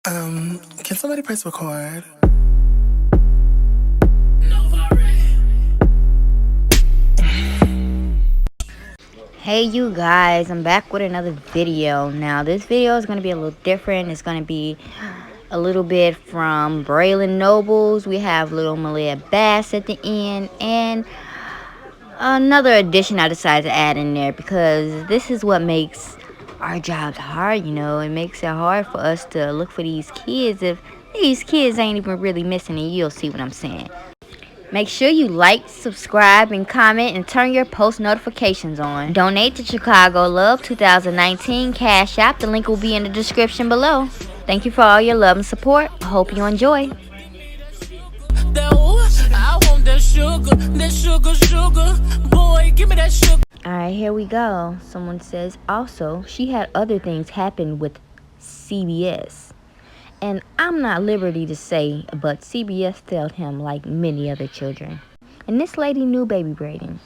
Can somebody press record? Hey you guys, I'm back with another video. Now this video is going to be a little different. It's going to be a little bit from Braylen Nobles. We have little Maliah Bass at the end, and another addition I decided to add in there because this is what makes our jobs hard. It makes it hard for us to look for these kids if these kids ain't even really missing, and you'll see what I'm saying. Make sure you like, subscribe, and comment, and turn your post notifications on. Donate to Chicago Love 2019 Cash App. The link will be in the description below. Thank you for all your love and support. I hope you enjoy. Alright, here we go. Someone says, also, she had other things happen with CBS. And I'm not liberty to say, but CBS failed him like many other children. And this lady knew baby Braylen.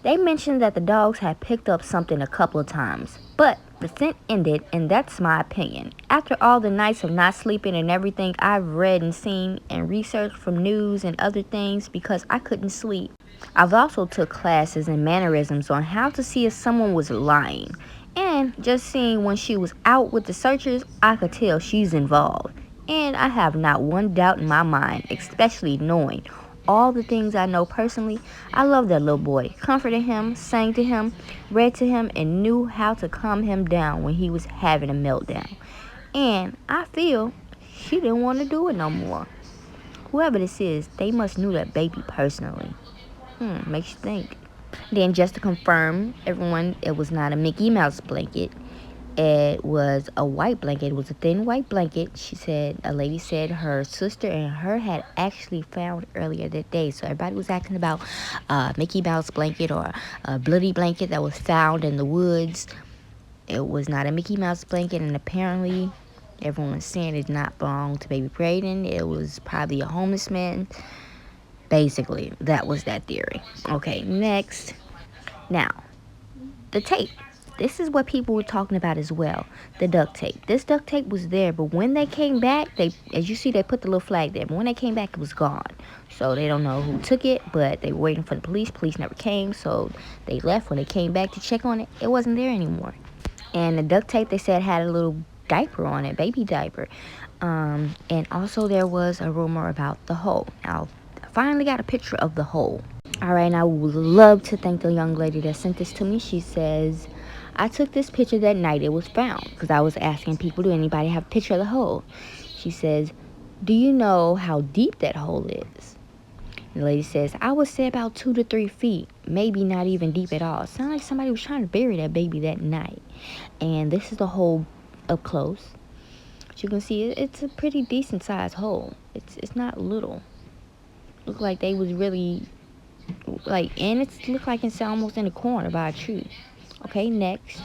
They mentioned that the dogs had picked up something a couple of times, but the scent ended, and that's my opinion. After all the nights of not sleeping and everything I've read and seen and researched from news and other things because I couldn't sleep. I've also took classes in mannerisms on how to see if someone was lying. And just seeing when she was out with the searchers, I could tell she's involved. And I have not one doubt in my mind, especially knowing all the things I know personally. I love that little boy. Comforted him, sang to him, read to him, and knew how to calm him down when he was having a meltdown. And I feel she didn't want to do it no more. Whoever this is, they must knew that baby personally. Makes you think. Then just to confirm, everyone, it was not a Mickey Mouse blanket. It was a white blanket. It was a thin white blanket. A lady said her sister and her had actually found earlier that day. So everybody was asking about a Mickey Mouse blanket or a bloody blanket that was found in the woods. It was not a Mickey Mouse blanket, and apparently everyone was saying it did not belong to baby Braylen. It was probably a homeless man. Basically, that was that theory. Okay, next. Now, the tape. This is what people were talking about as well. The duct tape. This duct tape was there, but when they came back, as you see, they put the little flag there. But when they came back, it was gone. So they don't know who took it, but they were waiting for the police. Police never came, so they left. When they came back to check on it, it wasn't there anymore. And the duct tape, they said, had a little diaper on it, baby diaper. And also there was a rumor about the hole. Now, finally got a picture of the hole. Alright, and I would love to thank the young lady that sent this to me. She says, I took this picture that night it was found because I was asking people, do anybody have a picture of the hole? She says, do you know how deep that hole is? And the lady says, I would say about 2 to 3 feet, maybe not even deep at all. It sounded like somebody was trying to bury that baby that night. And this is the hole up close. As you can see, it's a pretty decent sized hole. It's not little. Look like they was really and it looked like it's almost in the corner by a tree. Okay, next.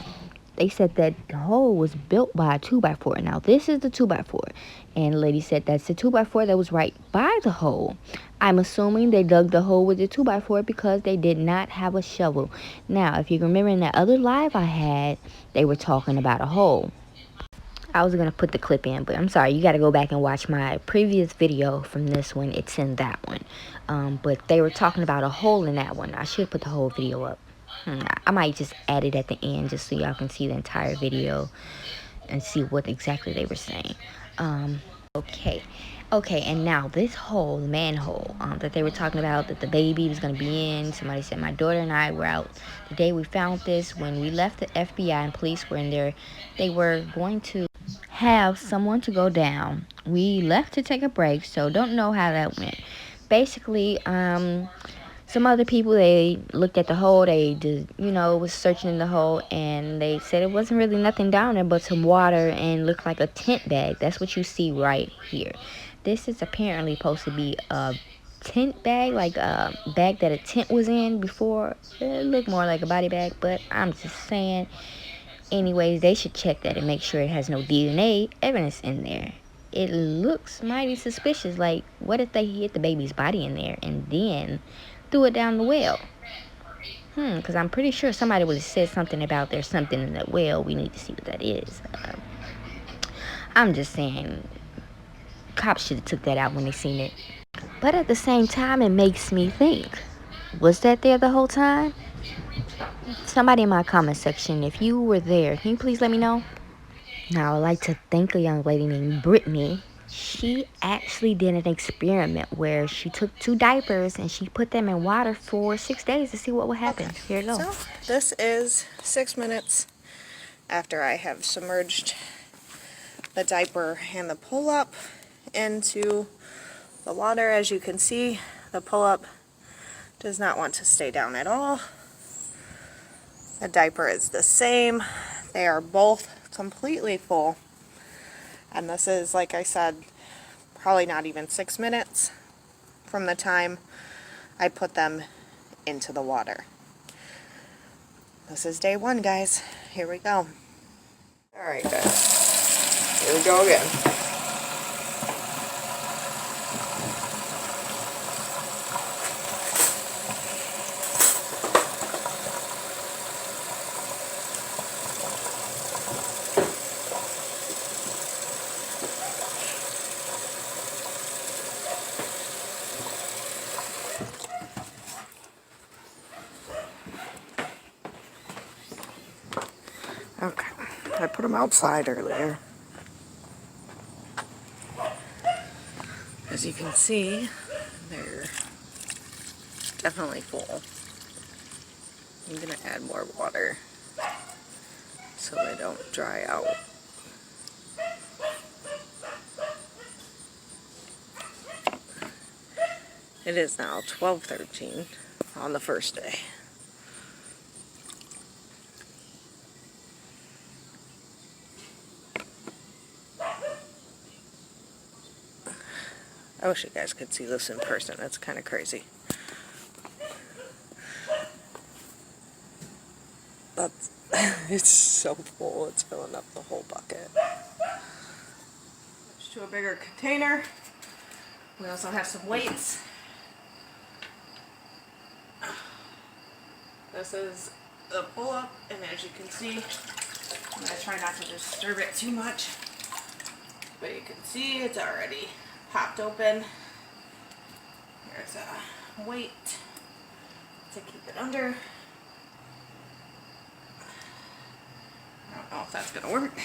They said that the hole was built by a 2x4. Now this is the 2x4, and the lady said that's the 2x4 that was right by the hole. I'm assuming they dug the hole with the 2x4 because they did not have a shovel. Now, if you remember in that other live I had, they were talking about a hole. I was going to put the clip in, but I'm sorry. You got to go back and watch my previous video from this one. It's in that one. But they were talking about a hole in that one. I should put the whole video up. I might just add it at the end just so y'all can see the entire video and see what exactly they were saying. Okay, and now this hole, the manhole that they were talking about, that the baby was going to be in. Somebody said my daughter and I were out the day we found this. When we left, the FBI and police were in there. They were going to have someone to go down. We left to take a break, so don't know how that went. Basically, some other people, they looked at the hole. They just, was searching in the hole, and they said it wasn't really nothing down there but some water and looked like a tent bag. That's what you see right here. This is apparently supposed to be a tent bag, like a bag that a tent was in before. It looked more like a body bag, but I'm just saying. Anyways, they should check that and make sure it has no DNA evidence in there. It looks mighty suspicious. Like, what if they hid the baby's body in there and then threw it down the well? Because I'm pretty sure somebody would have said something about there's something in that well. We need to see what that is. I'm just saying, cops should have took that out when they seen it. But at the same time, it makes me think, was that there the whole time? Somebody in my comment section, if you were there, can you please let me know? Now, I'd like to thank a young lady named Brittany. She actually did an experiment where she took 2 diapers and she put them in water for 6 days to see what would happen. Okay. Here you go. So this is 6 minutes after I have submerged the diaper and the pull-up into the water. As you can see, the pull-up does not want to stay down at all. The diaper is the same. They are both completely full. And this is, like I said, probably not even 6 minutes from the time I put them into the water. This is day 1, guys. Here we go. Alright, guys. Here we go again. Okay, I put them outside earlier. As you can see, they're definitely full. I'm gonna add more water so they don't dry out. It is now 12:13 on the first day. I wish you guys could see this in person. It's kind of crazy. That's, it's so full. It's filling up the whole bucket. Switch to a bigger container. We also have some weights. This is the pull-up, and as you can see, I'm going to try not to disturb it too much. But you can see it's already popped open. There's a weight to keep it under. I don't know if that's going to work.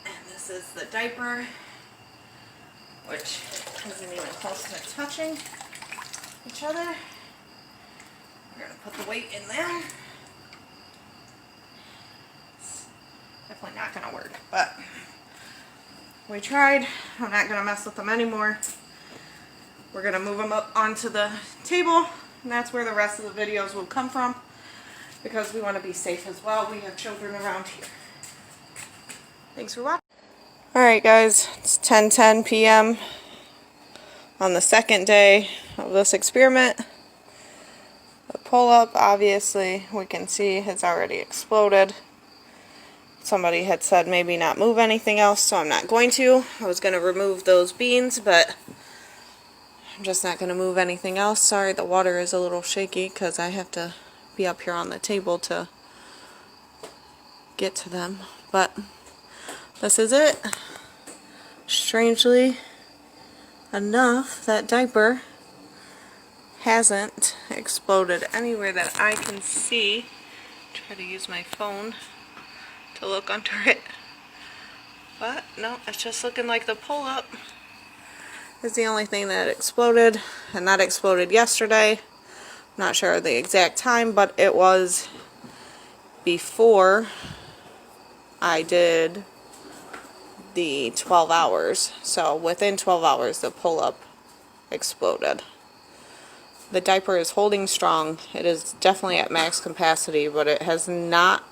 And this is the diaper, which isn't even close to touching each other. We're going to put the weight in there. It's definitely not going to work, but we tried. I'm not going to mess with them anymore. We're going to move them up onto the table, and that's where the rest of the videos will come from, because we want to be safe as well. We have children around here. Thanks for watching. Alright guys, it's 10:10 p.m. on the second day of this experiment. The pull-up, obviously, we can see has already exploded. Somebody had said maybe not move anything else, so I'm not going to. I was going to remove those beans, but I'm just not going to move anything else. Sorry, the water is a little shaky because I have to be up here on the table to get to them. But this is it. Strangely enough, that diaper hasn't exploded anywhere that I can see. Try to use my phone to look under it. But no, it's just looking like the pull-up is the only thing that exploded, and that exploded yesterday. Not sure the exact time, but it was before I did the 12 hours. So within 12 hours the pull-up exploded. The diaper is holding strong. It is definitely at max capacity, but it has not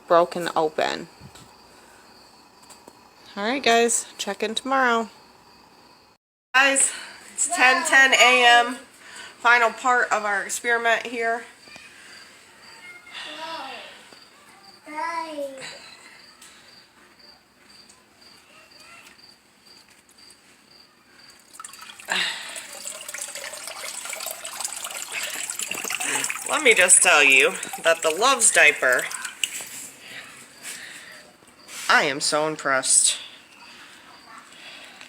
broken open. Alright guys, check in tomorrow. Guys, it's 10:10 a.m. Final part of our experiment here. Let me just tell you that the Love's diaper I am so impressed.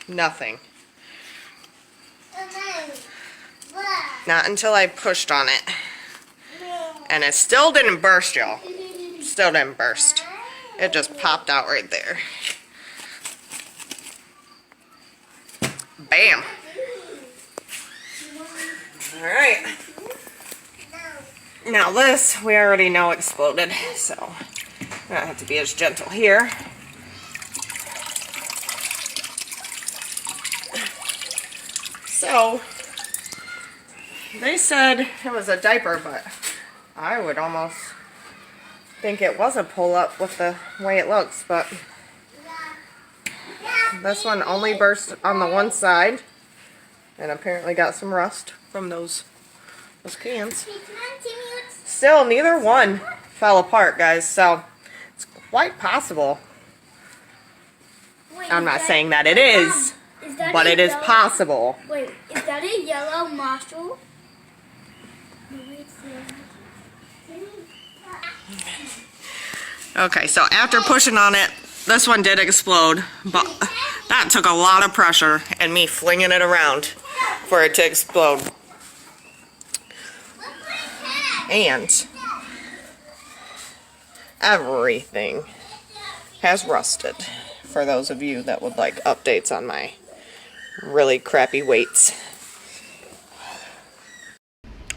Nothing. Not until I pushed on it. And it still didn't burst, y'all. Still didn't burst. It just popped out right there. Bam. Alright. Now this, we already know exploded, so I don't have to be as gentle here. So, they said it was a diaper, but I would almost think it was a pull-up with the way it looks, but this one only burst on the one side and apparently got some rust from those cans. Still, neither one fell apart, guys, so it's quite possible. I'm not saying that it is, but it is possible. Wait, is that a yellow mushroom? Okay, so after pushing on it, this one did explode, but that took a lot of pressure and me flinging it around for it to explode. And everything has rusted, for those of you that would like updates on my really crappy weights.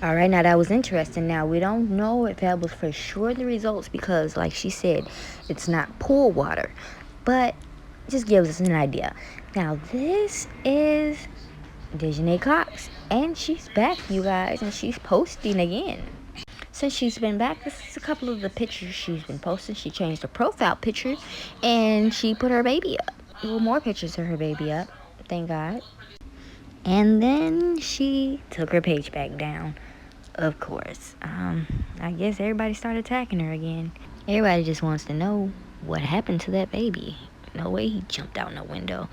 All right, now that was interesting. Now, we don't know if that was for sure the results because, like she said, it's not pool water. But it just gives us an idea. Now, this is Dejanay Cox. And she's back, you guys. And she's posting again. Since she's been back, this is a couple of the pictures she's been posting. She changed her profile picture. And she put her baby up. Well, more pictures of her baby up. Thank God. And then she took her page back down. Of course. I guess everybody started attacking her again. Everybody just wants to know what happened to that baby. No way he jumped out no window.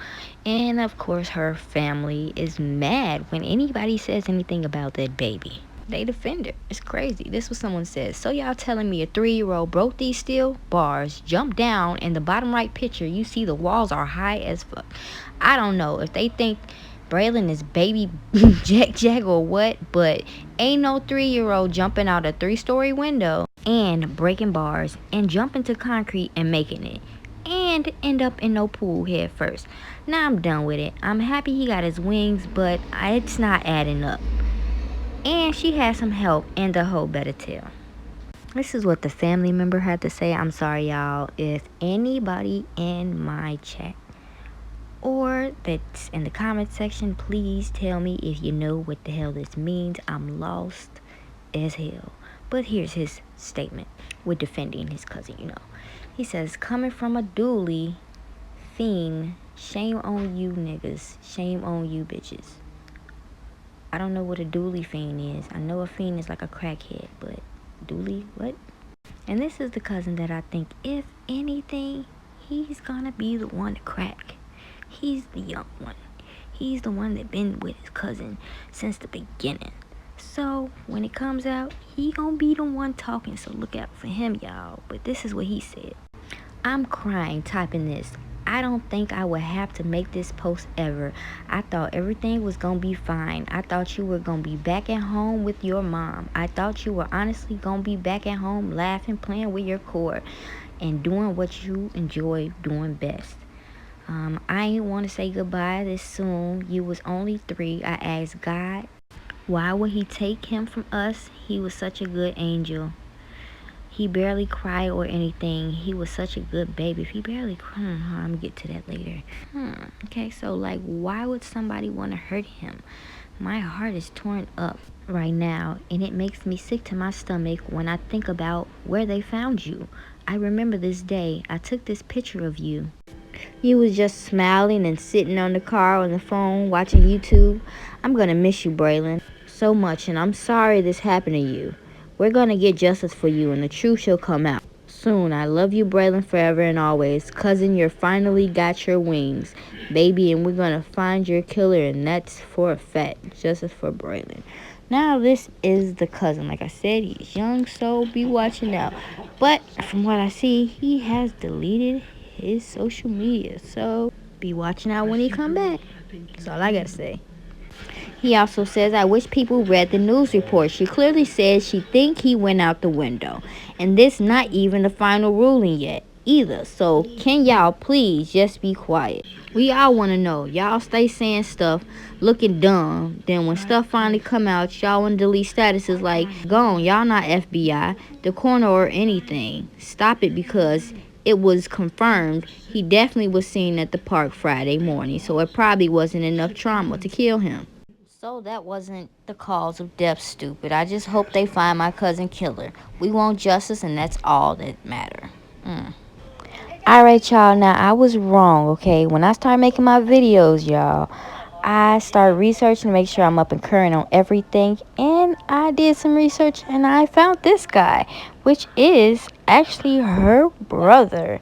And of course her family is mad when anybody says anything about that baby. They defend her. It's crazy. This is what someone says. So y'all telling me a 3-year-old broke these steel bars, jumped down, in the bottom right picture you see the walls are high as fuck. I don't know if they think Braylen is baby Jack or what, but ain't no 3-year-old jumping out a 3-story window and breaking bars and jumping to concrete and making it and end up in no pool head first. Now I'm done with it. I'm happy he got his wings, but it's not adding up. And she had some help and the whole better tell. This is what the family member had to say. I'm sorry, y'all. If anybody in my chat or that's in the comment section, please tell me if you know what the hell this means. I'm lost as hell. But here's his statement with defending his cousin, you know. He says, coming from a dually fiend, shame on you niggas, shame on you bitches. I don't know what a dually fiend is. I know a fiend is like a crackhead, but dually, what? And this is the cousin that I think, if anything, he's gonna be the one to crack. He's the young one. He's the one that been with his cousin since the beginning. So when it comes out, he gonna be the one talking, so look out for him, y'all. But this is what he said. I'm crying typing this. I don't think I would have to make this post ever. I thought everything was gonna be fine. I thought you were gonna be back at home with your mom. I thought you were honestly gonna be back at home laughing, playing with your cord, and doing what you enjoy doing best. I ain't want to say goodbye this soon. You was only 3. I asked God, why would he take him from us? He was such a good angel. He barely cried or anything. He was such a good baby. If he barely cried, I'm gonna get to that later. Okay, so like, why would somebody want to hurt him? My heart is torn up right now, and it makes me sick to my stomach when I think about where they found you. I remember this day. I took this picture of you. You was just smiling and sitting on the car on the phone watching YouTube. I'm gonna miss you, Braylen, so much, and I'm sorry this happened to you. We're gonna get justice for you, and the truth shall come out soon. I love you, Braylen, forever and always. Cousin, you're finally got your wings, baby, and we're gonna find your killer, and that's for a fact. Justice for Braylen. Now, this is the cousin. Like I said, he's young, so be watching out. But from what I see, he has deleted his social media. So be watching out when he come back. That's all I gotta say. He also says, I wish people read the news report. She clearly says she think he went out the window. And this not even the final ruling yet either. So can y'all please just be quiet? We all want to know. Y'all stay saying stuff looking dumb. Then when stuff finally come out, y'all want to delete statuses like, gone, y'all not FBI, the coroner or anything. Stop it, because it was confirmed he definitely was seen at the park Friday morning. So it probably wasn't enough trauma to kill him. So that wasn't the cause of death, stupid. I just hope they find my cousin killer. We want justice, and that's all that matter. Alright, y'all. Now, I was wrong, okay? When I started making my videos, y'all, I started researching to make sure I'm up and current on everything. And I did some research, and I found this guy, which is actually her brother.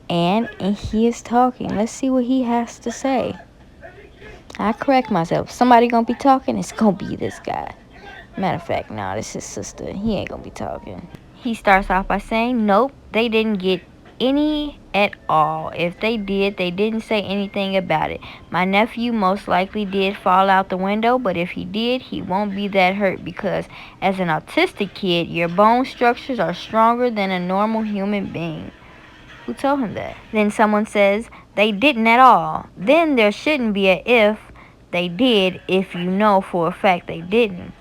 And he is talking. Let's see what he has to say. I correct myself. Somebody gonna be talking, it's gonna be this guy. Matter of fact, nah, this is his sister. He ain't gonna be talking. He starts off by saying, nope, they didn't get any at all. If they did, they didn't say anything about it. My nephew most likely did fall out the window, but if he did, he won't be that hurt because as an autistic kid, your bone structures are stronger than a normal human being. Who told him that? Then someone says, they didn't at all. Then there shouldn't be a if they did if you know for a fact they didn't.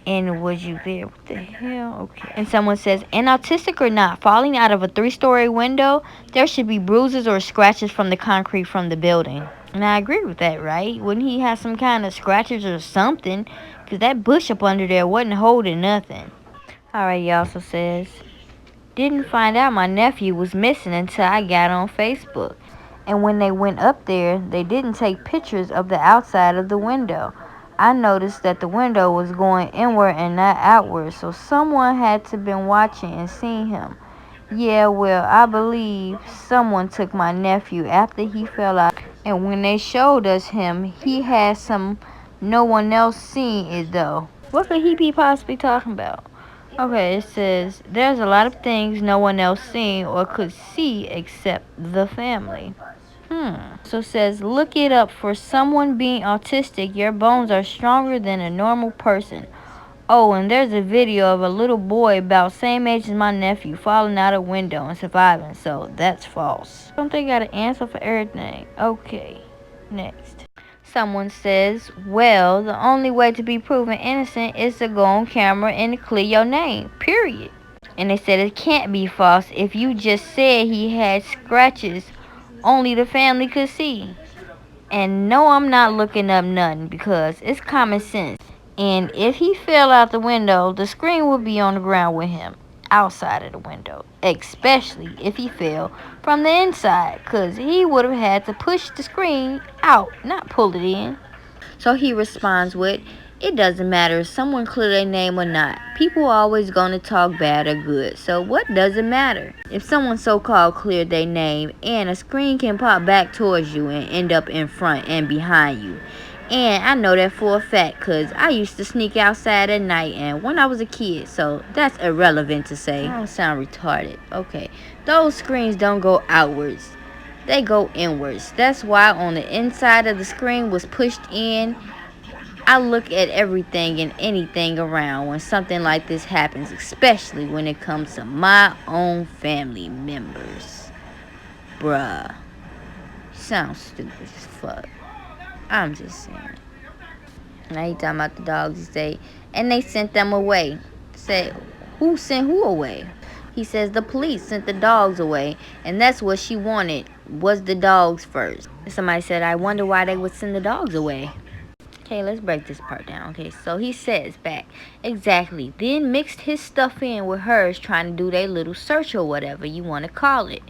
And was you there? What the hell? Okay. And someone says, and autistic or not, falling out of a 3-story window, there should be bruises or scratches from the concrete from the building. And I agree with that, right? Wouldn't he have some kind of scratches or something? Because that bush up under there wasn't holding nothing. Alright, he also says, didn't find out my nephew was missing until I got on Facebook. And when they went up there, they didn't take pictures of the outside of the window. I noticed that the window was going inward and not outward, so someone had to been watching and seen him. Yeah, well, I believe someone took my nephew after he fell out. And when they showed us him, he had some no one else seen it though. What could he be possibly talking about? Okay, it says, there's a lot of things no one else seen or could see except the family. So it says, look it up. For someone being autistic, your bones are stronger than a normal person. Oh, and there's a video of a little boy about same age as my nephew falling out a window and surviving, so that's false. Don't they got an answer for everything? Okay, next. Someone says, well, the only way to be proven innocent is to go on camera and clear your name, period. And they said it can't be false if you just said he had scratches only the family could see. And no, I'm not looking up nothing because it's common sense. And if he fell out the window, the screen would be on the ground with him, outside of the window. Especially if he fell from the inside, because he would have had to push the screen out, not pull it in. So he responds with, it doesn't matter if someone clear their name or not. People are always going to talk bad or good. So what does it matter? If someone so-called cleared their name and a screen can pop back towards you and end up in front and behind you. And I know that for a fact because I used to sneak outside at night and when I was a kid. So that's irrelevant to say. I don't sound retarded. Okay. Those screens don't go outwards. They go inwards. That's why on the inside of the screen was pushed in. I look at everything and anything around when something like this happens, especially when it comes to my own family members. Bruh. Sounds stupid as fuck. I'm just saying. Now he talking about the dogs. He say, and they sent them away. Say, who sent who away? He says the police sent the dogs away, and that's what she wanted, was the dogs first. Somebody said, I wonder why they would send the dogs away. Okay, let's break this part down. Okay, so he says back, exactly, then mixed his stuff in with hers trying to do their little search or whatever you want to call it.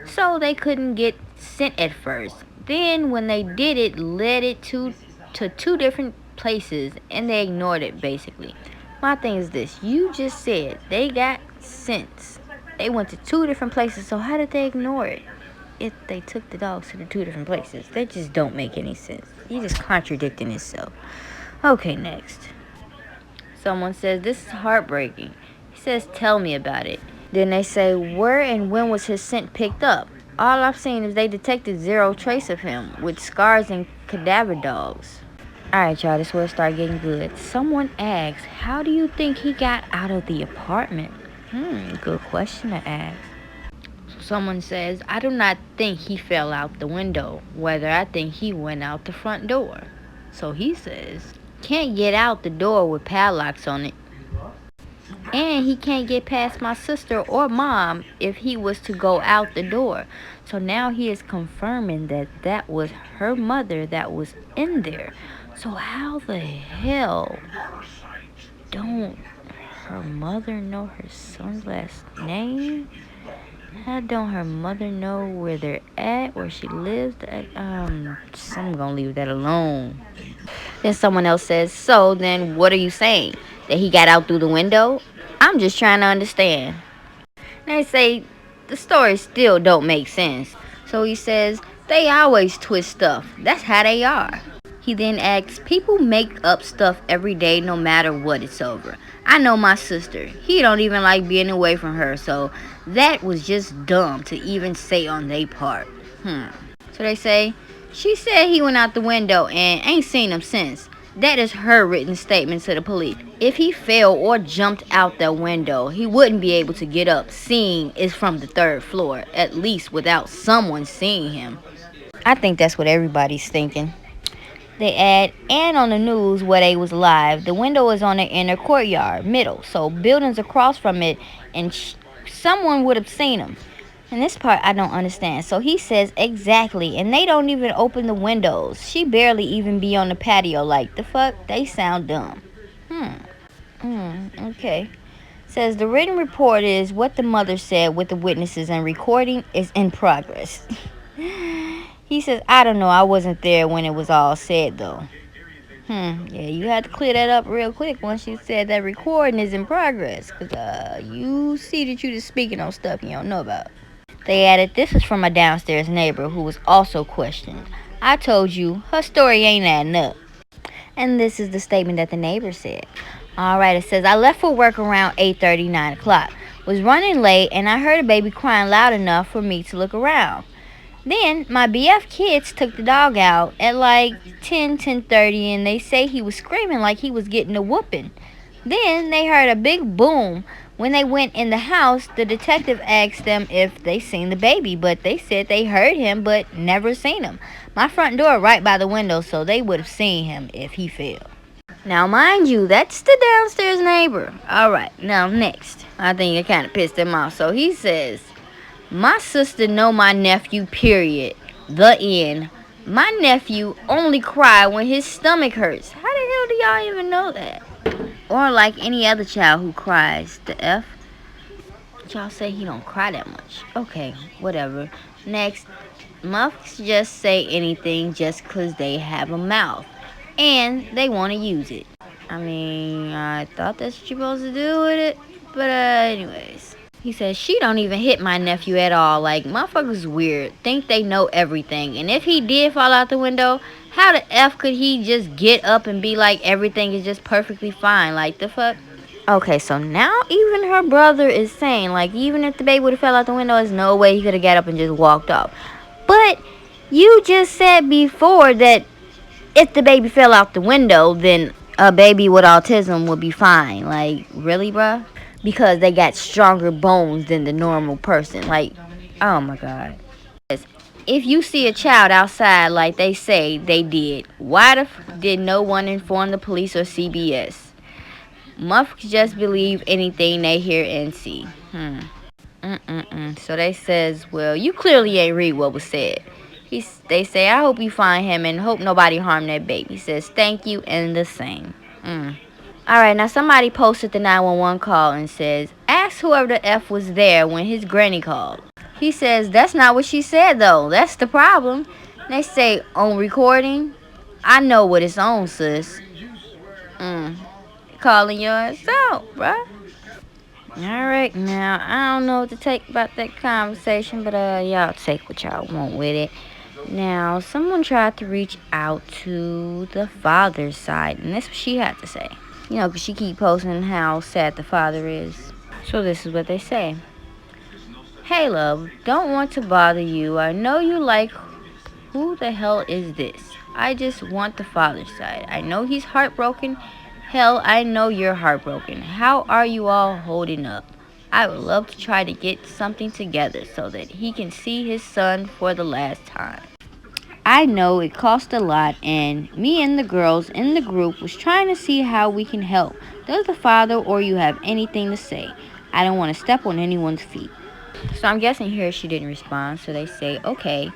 So they couldn't get sent at first. Then when they did it, led it to 2 different places and they ignored it basically. My thing is this, you just said they got sent. They went to 2 different places, so how did they ignore it? If they took the dogs to the 2 different places, that just don't make any sense. You're just contradicting yourself. Okay, next. Someone says, this is heartbreaking. He says, tell me about it. Then they say, where and when was his scent picked up? All I've seen is they detected zero trace of him, with scars and cadaver dogs. Alright, y'all, this will start getting good. Someone asks, how do you think he got out of the apartment? Good question to ask. Someone says, I do not think he fell out the window. Whether I think he went out the front door. So he says, can't get out the door with padlocks on it. And he can't get past my sister or mom if he was to go out the door. So now he is confirming that that was her mother that was in there. So how the hell don't her mother know her son's last name? How don't her mother know where they're at, where she lives at? I'm gonna leave that alone. Then someone else says, so then what are you saying? That he got out through the window? I'm just trying to understand. And they say, the story still don't make sense. So he says, they always twist stuff. That's how they are. He then asks, people make up stuff every day no matter what it's over. I know my sister. He don't even like being away from her, so that was just dumb to even say on their part. So they say, she said he went out the window and ain't seen him since. That is her written statement to the police. If he fell or jumped out that window, he wouldn't be able to get up, seeing it's from the 3rd floor, at least without someone seeing him. I think that's what everybody's thinking. They add, and on the news where they was live, the window is on the inner courtyard, middle, so buildings across from it, and someone would have seen him. And this part I don't understand. So he says, exactly, and they don't even open the windows. She barely even be on the patio. Like, the fuck? They sound dumb. Okay. Says the written report is what the mother said with the witnesses, and recording is in progress. He says, I don't know, I wasn't there when it was all said, though. Yeah, you had to clear that up real quick once you said that recording is in progress. Because you see that you just speaking on stuff you don't know about. They added, this is from a downstairs neighbor who was also questioned. I told you, her story ain't adding up. And this is the statement that the neighbor said. Alright, it says, I left for work around 8:30, 9 o'clock. Was running late and I heard a baby crying loud enough for me to look around. Then my BF kids took the dog out at like 10:30, and they say he was screaming like he was getting a whooping. Then they heard a big boom. When they went in the house, the detective asked them if they seen the baby, but they said they heard him but never seen him. My front door right by the window, so they would have seen him if he fell. Now, mind you, that's the downstairs neighbor. Alright, now next. I think it kind of pissed him off. So he says, my sister know my nephew, period. The end. My nephew only cry when his stomach hurts. How the hell do y'all even know that? Or like any other child who cries. The F? Y'all say he don't cry that much. Okay, whatever. Next. Muffs just say anything just because they have a mouth. And they want to use it. I mean, I thought that's what you're supposed to do with it. But anyways. He says, she don't even hit my nephew at all. Like, motherfuckers weird. Think they know everything. And if he did fall out the window, how the F could he just get up and be like, everything is just perfectly fine? Like, the fuck? Okay, so now even her brother is saying, like, even if the baby would have fell out the window, there's no way he could have got up and just walked off. But you just said before that if the baby fell out the window, then a baby with autism would be fine. Like, really, bruh? Because they got stronger bones than the normal person. Like, oh my God. If you see a child outside like they say they did, why the did no one inform the police or CBS? Muffs just believe anything they hear and see. So they says, well, you clearly ain't read what was said. They say, I hope you find him and hope nobody harm that baby. He says, thank you, and the same. Alright, now somebody posted the 911 call and says, ask whoever the F was there when his granny called. He says, that's not what she said, though. That's the problem. They say, on recording? I know what it's on, sis. Calling your ass out, bruh. Alright, now, I don't know what to take about that conversation, but y'all take what y'all want with it. Now, someone tried to reach out to the father's side, and that's what she had to say. You know, because she keep posting how sad the father is. So this is what they say. Hey love, don't want to bother you. I know you like who the hell is this? I just want the father's side. I know he's heartbroken. Hell, I know you're heartbroken. How are you all holding up? I would love to try to get something together so that he can see his son for the last time. I know it cost a lot, and me and the girls in the group was trying to see how we can help. Does the father or you have anything to say? I don't want to step on anyone's feet. So I'm guessing here she didn't respond, so they say, okay,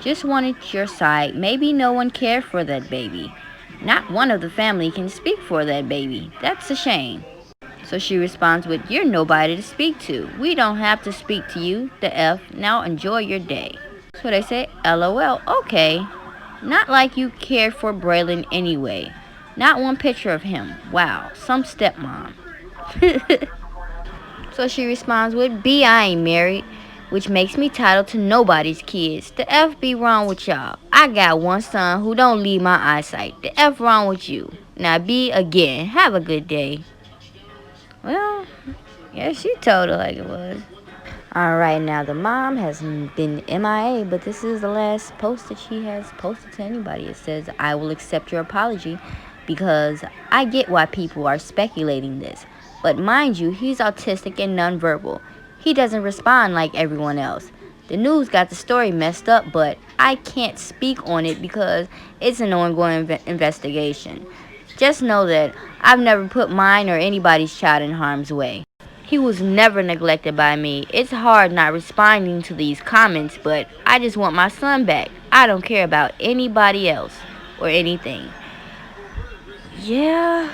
just wanted your side. Maybe no one cared for that baby. Not one of the family can speak for that baby. That's a shame. So she responds with, you're nobody to speak to. We don't have to speak to you. The F. Now enjoy your day. So they say, LOL, okay. Not like you cared for Braylen anyway. Not one picture of him. Wow, some stepmom. So she responds with, B, I ain't married, which makes me titled to nobody's kids. The F be wrong with y'all. I got one son who don't leave my eyesight. The F wrong with you. Now B, again, have a good day. Well, yeah, she told her like it was. Alright, now the mom has been MIA, but this is the last post that she has posted to anybody. It says, I will accept your apology because I get why people are speculating this. But mind you, he's autistic and nonverbal. He doesn't respond like everyone else. The news got the story messed up, but I can't speak on it because it's an ongoing investigation. Just know that I've never put mine or anybody's child in harm's way. He was never neglected by me. It's hard not responding to these comments, but I just want my son back. I don't care about anybody else or anything. Yeah,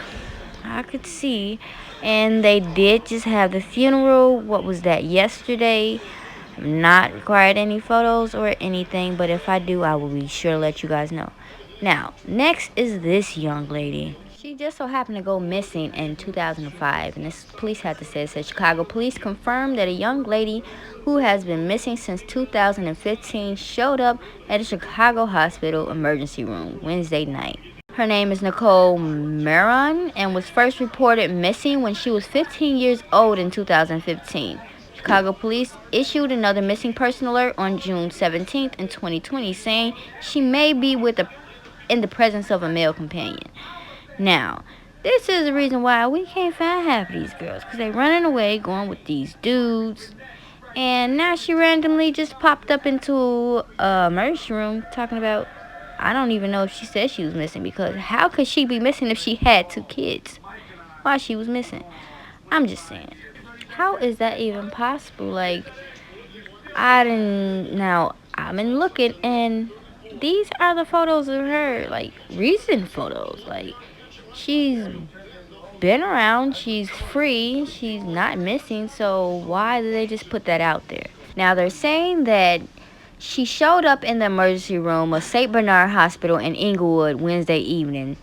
I could see. And they did just have the funeral. What was that, yesterday? I'm not required any photos or anything, but if I do, I will be sure to let you guys know. Now, next is this young lady. She just so happened to go missing in 2005, and this police had to say it says Chicago police confirmed that a young lady who has been missing since 2015 showed up at a Chicago hospital emergency room Wednesday night. Her name is Nicole Mahon and was first reported missing when she was 15 years old in 2015. Chicago police issued another missing person alert on June 17th in 2020, saying she may be in the presence of a male companion. Now, this is the reason why we can't find half of these girls, because they running away, going with these dudes. And now she randomly just popped up into a emergency room talking about, I don't even know if she said she was missing, because how could she be missing if she had 2 kids? Why she was missing? I'm just saying. How is that even possible? Like, I've been looking, and these are the photos of her, like, recent photos. Like, she's been around, she's free, she's not missing, so why did they just put that out there? Now, they're saying that she showed up in the emergency room of St. Bernard Hospital in Inglewood Wednesday evening.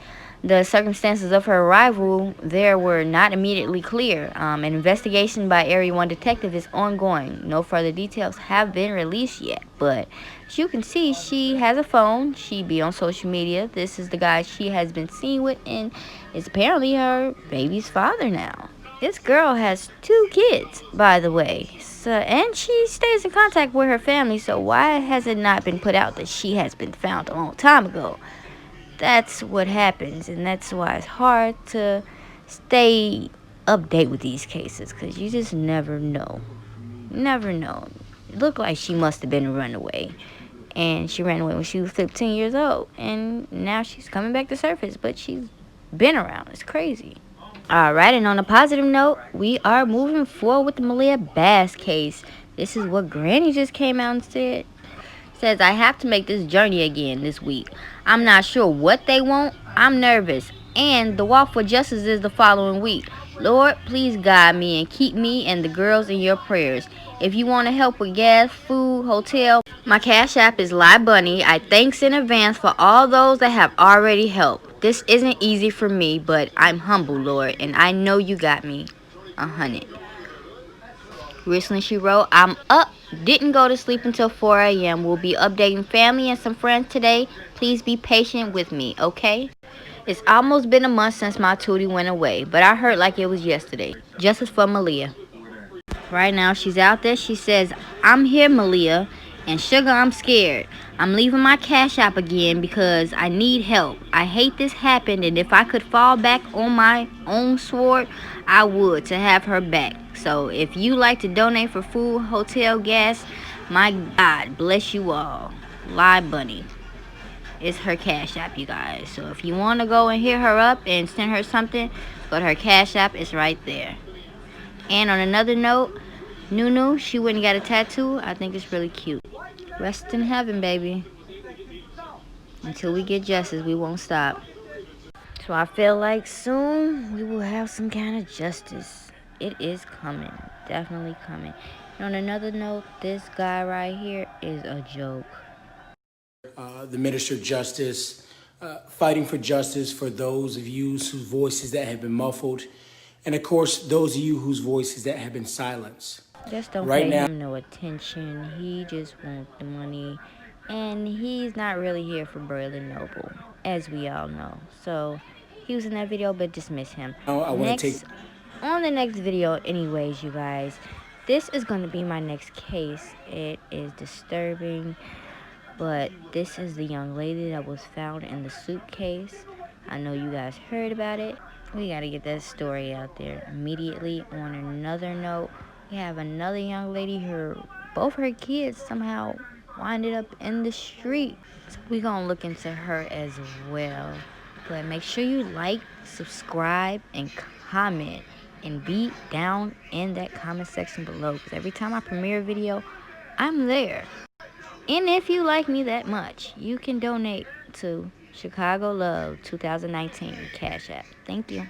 The circumstances of her arrival there were not immediately clear. An investigation by Area 1 detective is ongoing. No further details have been released yet. But as you can see, she has a phone. She be on social media. This is the guy she has been seen with and is apparently her baby's father now. This girl has 2 kids, by the way. And she stays in contact with her family, so why has it not been put out that she has been found a long time ago? That's what happens, and that's why it's hard to stay update with these cases, because you just never know. Never know. It looked like she must have been a runaway, and she ran away when she was 15 years old, and now she's coming back to surface, but she's been around. It's crazy. Alright, and on a positive note, we are moving forward with the Maliah Bass case. This is what Granny just came out and said. Says, I have to make this journey again this week. I'm not sure what they want. I'm nervous. And the walk for justice is the following week. Lord, please guide me and keep me and the girls in your prayers. If you want to help with gas, food, hotel, my Cash App is LiBunny. I thanks in advance for all those that have already helped. This isn't easy for me, but I'm humble, Lord, and I know you got me. 100. Recently she wrote, I'm up, didn't go to sleep until 4 a.m. We'll be updating family and some friends today. Please be patient with me, okay? It's almost been a month since my Tootie went away, but I heard like it was yesterday. Justice for Maliyah. Right now, she's out there. She says, I'm here, Maliyah. And Sugar, I'm scared. I'm leaving my cash app again because I need help. I hate this happened, and if I could fall back on my own sword, I would to have her back. So if you like to donate for food, hotel, gas, my God bless you all. Lie Bunny. It's her cash app, you guys. So if you want to go and hit her up and send her something, go to her cash app. It's right there. And on another note, Nunu, she went and got a tattoo. I think it's really cute. Rest in heaven, baby. Until we get justice, we won't stop. So I feel like soon we will have some kind of justice. It is coming. Definitely coming. And on another note, this guy right here is a joke. The Minister of Justice, fighting for justice for those of you whose voices that have been muffled, and of course, those of you whose voices that have been silenced. Just don't Right pay now, him no attention. He just wants the money. And he's not really here for Braylen Noble, as we all know. So he was in that video, but dismiss him. On the next video, anyways, you guys, this is going to be my next case. It is disturbing, but this is the young lady that was found in the suitcase. I know you guys heard about it. We got to get that story out there immediately. On another note, we have another young lady, both her kids somehow winded up in the street. So we're going to look into her as well. But make sure you like, subscribe, and comment. And be down in that comment section below. Because every time I premiere a video, I'm there. And if you like me that much, you can donate to Chicago Love 2019 Cash App. Thank you.